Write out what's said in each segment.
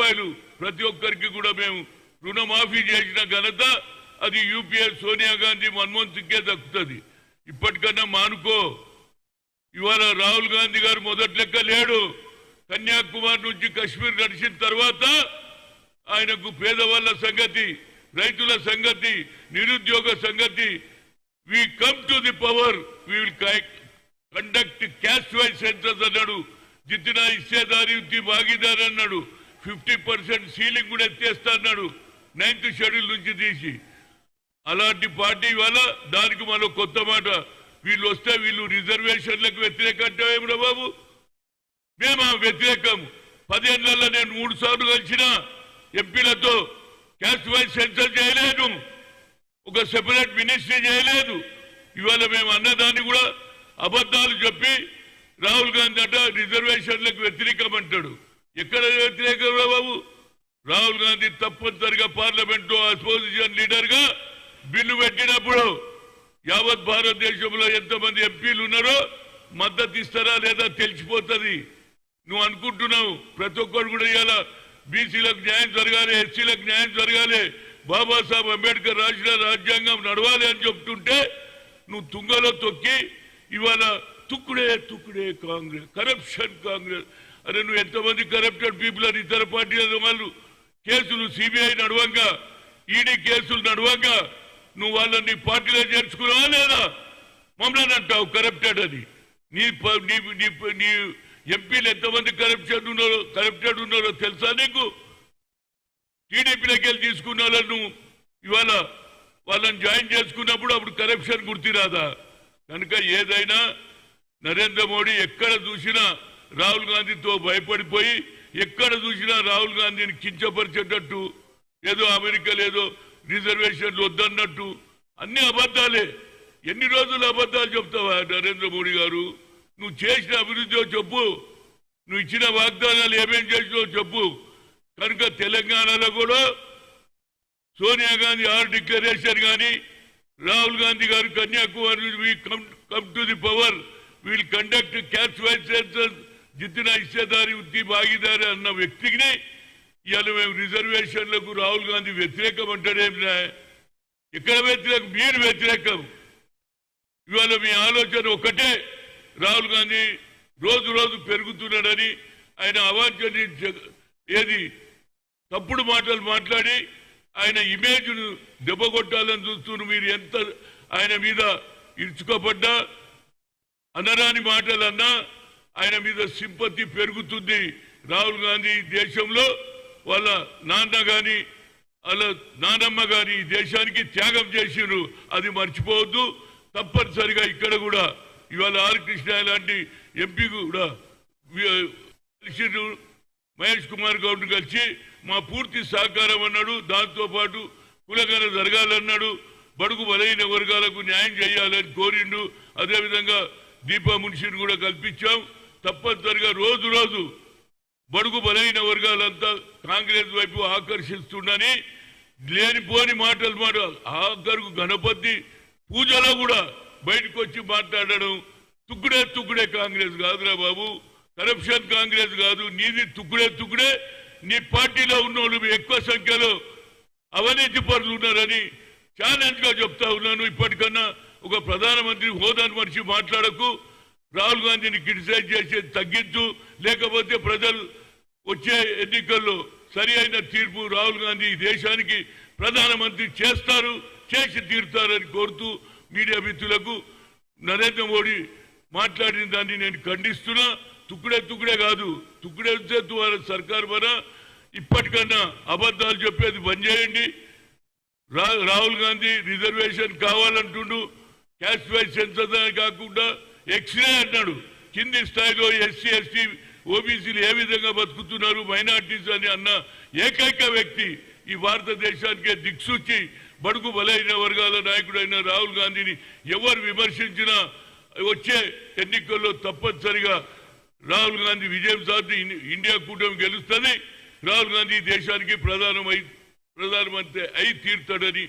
రూపాయలు ప్రతి ఒక్కరికి కూడా మేము రుణమాఫీ చేసిన ఘనత అది యూపీఏ సోనియా గాంధీ మన్మోహన్ సింగ్కే దక్కుతుంది. ఇప్పటికన్నా మానుకో. ఇవాళ రాహుల్ గాంధీ గారు మొదటి లెక్క లేడు. కన్యాకుమారి నుంచి కశ్మీర్ నడిచిన తర్వాత ఆయనకు పేదవాళ్ళ సంగతి, రైతుల సంగతి, నిరుద్యోగ సంగతి, we come to the power, we will conduct caste wise census అన్నాడు. జిత్నా హిస్సేదారీ ఉత్తి భాగీదారు అన్నాడు. 50% సీలింగ్ కూడా ఎత్తేస్తా అన్నాడు 9th షెడ్యూల్ నుంచి తీసి. అలాంటి పార్టీ వల్ల దానికి మరో కొత్త మాట, వీళ్ళు వస్తే వీళ్ళు రిజర్వేషన్లకు వ్యతిరేకం అంటే ఏమిరా బాబు? మేము వ్యతిరేకం. 10 ఏళ్లలో నేను 3 సార్లు కలిసిన ఎంపీలతో క్యాస్ట్ వైజ్ సెన్సస్ చేయలేదు, ఒక సెపరేట్ మినిస్ట్రీ చేయలేదు. ఇవాళ మేము అన్నదాన్ని కూడా అబద్ధాలు చెప్పి రాహుల్ గాంధీ అంట రిజర్వేషన్లకు వ్యతిరేకం అంటాడు. ఎక్కడ వ్యతిరేకం బాబు? రాహుల్ గాంధీ తప్పనిసరిగా పార్లమెంట్ అపోజిషన్ లీడర్ గా బిల్లు పెట్టినప్పుడు యావత్ భారతదేశంలో ఎంతమంది ఎంపీలు ఉన్నారో మద్దతు ఇస్తారా లేదా తెలిసిపోతుంది. నువ్వు అనుకుంటున్నావు ప్రతి ఒక్కరు కూడా ఇవాళ బీసీలకు న్యాయం జరగాలి, ఎస్సీలకు న్యాయం జరగాలి, బాబాసాహెబ్ అంబేద్కర్ రాసిన రాజ్యాంగం నడవాలి అని చెప్తుంటే నువ్వు తుంగలో తొక్కి ఇవాళ తుక్కుడే కాంగ్రెస్, కరప్షన్ కాంగ్రెస్. అరే నువ్వు ఎంతమంది కరప్టెడ్ పీపుల్ అని ఇతర పార్టీల వాళ్ళు కేసులు సిబిఐ నడవంగా, ఈడీ కేసులు నడవంగా నువ్వు వాళ్ళని పార్టీలో చేర్చుకున్నావా లేదా? మమ్మల్ని అంటావు కరప్టెడ్ అని. నీ ఎంపీలు ఎంతమంది కరప్టెడ్ ఉన్నారో తెలుసా నీకు? టీడీపీలోకి వెళ్ళి తీసుకున్న వాళ్ళను ఇవాళ వాళ్ళని జాయిన్ చేసుకున్నప్పుడు అప్పుడు కరప్షన్ గుర్తిరాదా? కనుక ఏదైనా నరేంద్ర మోడీ ఎక్కడ చూసినా రాహుల్ గాంధీతో భయపడిపోయి, ఎక్కడ చూసినా రాహుల్ గాంధీని కించపరిచేటట్టు, ఏదో అమెరికా లేదో రిజర్వేషన్లు వద్దన్నట్టు అన్ని అబద్ధాలే. ఎన్ని రోజులు అబద్ధాలు చెప్తావా నరేంద్ర మోడీ గారు? నువ్వు చేసిన అభివృద్ధి చెప్పు, నువ్వు ఇచ్చిన వాగ్దానాలు ఏమేం చేసినావో చెప్పు. కనుక తెలంగాణలో కూడా సోనియా గాంధీ డిక్లరేషన్ కానీ, రాహుల్ గాంధీ గారు Kanyakumari come to the power, we'll conduct caste wise census, జిత్నా హిస్సేదారీ ఉత్తి భాగీదారి అన్న వ్యక్తికి ఇవాళ మేము రిజర్వేషన్లకు రాహుల్ గాంధీ వ్యతిరేకం అంటాడేమినా? ఎక్కడ వ్యతిరేకం? మీరు వ్యతిరేకం. ఇవాళ మీ ఆలోచన ఒకటే, రాహుల్ గాంధీ రోజు రోజు పెరుగుతున్నాడని, ఆయన అవాంఛనీయ ఏది తప్పుడు మాటలు మాట్లాడి ఆయన ఇమేజ్ను దెబ్బకొట్టాలని చూస్తున్నారు. మీరు ఎంత ఆయన మీద ఇరుచుకోబడ్డా, అనరాని మాటలన్నా ఆయన మీద సింపతి పెరుగుతుంది. రాహుల్ గాంధీ దేశంలో వాళ్ళ నాన్న కానీ వాళ్ళ నానమ్మ కానీ దేశానికి త్యాగం చేసిరు, అది మర్చిపోవద్దు. తప్పనిసరిగా ఇక్కడ కూడా ఇవాళ ఆర్ కృష్ణ లాంటి ఎంపీ కూడా కలిసి మహేష్ కుమార్ గౌడ్ కలిసి మా పూర్తి సహకారం అన్నాడు. దాంతోపాటు కులగన జరగాలన్నాడు, బడుగు బలైన వర్గాలకు న్యాయం చేయాలని కోరిండు. అదేవిధంగా దీపా మున్షిని కూడా కల్పించాం. తప్పనిసరిగా రోజు రోజు బడుగు బలైన వర్గాలంతా కాంగ్రెస్ వైపు ఆకర్షిస్తుండని లేనిపోని మాటలు ఆఖరుకు గణపతి పూజలో కూడా బయటకు వచ్చి మాట్లాడడం తుక్కుడే కాంగ్రెస్ కాదురా బాబు, కరప్షన్ కాంగ్రెస్ కాదు. నీది తుక్కుడే. నీ పార్టీలో ఉన్న వాళ్ళు ఎక్కువ సంఖ్యలో అవినీతి పరులు ఉన్నారని ఛాలెంజ్ గా చెప్తా ఉన్నాను. ఇప్పటికన్నా ఒక ప్రధానమంత్రి హోదాను మనిషి మాట్లాడకు, రాహుల్ గాంధీని క్రిటిసైజ్ చేసేది తగ్గించు, లేకపోతే ప్రజలు వచ్చే ఎన్నికల్లో సరి అయిన తీర్పు రాహుల్ గాంధీ దేశానికి ప్రధానమంత్రి చేసి తీరుతారని కోరుతూ మీడియా మిత్రులకు నరేంద్ర మోడీ మాట్లాడిన దాన్ని నేను ఖండిస్తున్నా. తుక్కుడే కాదు, తుక్కుడే సర్కార్ మన ఇప్పటికన్నా అబద్ధాలు చెప్పేది బంద్ చేయండి. రాహుల్ గాంధీ రిజర్వేషన్ కావాలంటుండు, క్యాస్ట్ వైజ్ సెన్సస్ కాకుండా ఎక్స్రే అన్నాడు. కింది స్థాయిలో ఎస్సీ ఎస్టీ ఓబీసీలు ఏ విధంగా బతుకుతున్నారు, మైనార్టీస్ అని అన్న ఏకైక వ్యక్తి ఈ భారతదేశానికే దిక్సూచి బడుగు బలైన వర్గాల నాయకుడైన రాహుల్ గాంధీని ఎవరు విమర్శించినా వచ్చే ఎన్నికల్లో తప్పనిసరిగా రాహుల్ గాంధీ విజయం సాధించి ఇండియా కూటమి గెలుస్తుంది. రాహుల్ గాంధీ దేశానికి ప్రధానమంత్రి అయి తీరుతాడని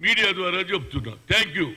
మీడియా ద్వారా చెప్తున్నా. Thank you.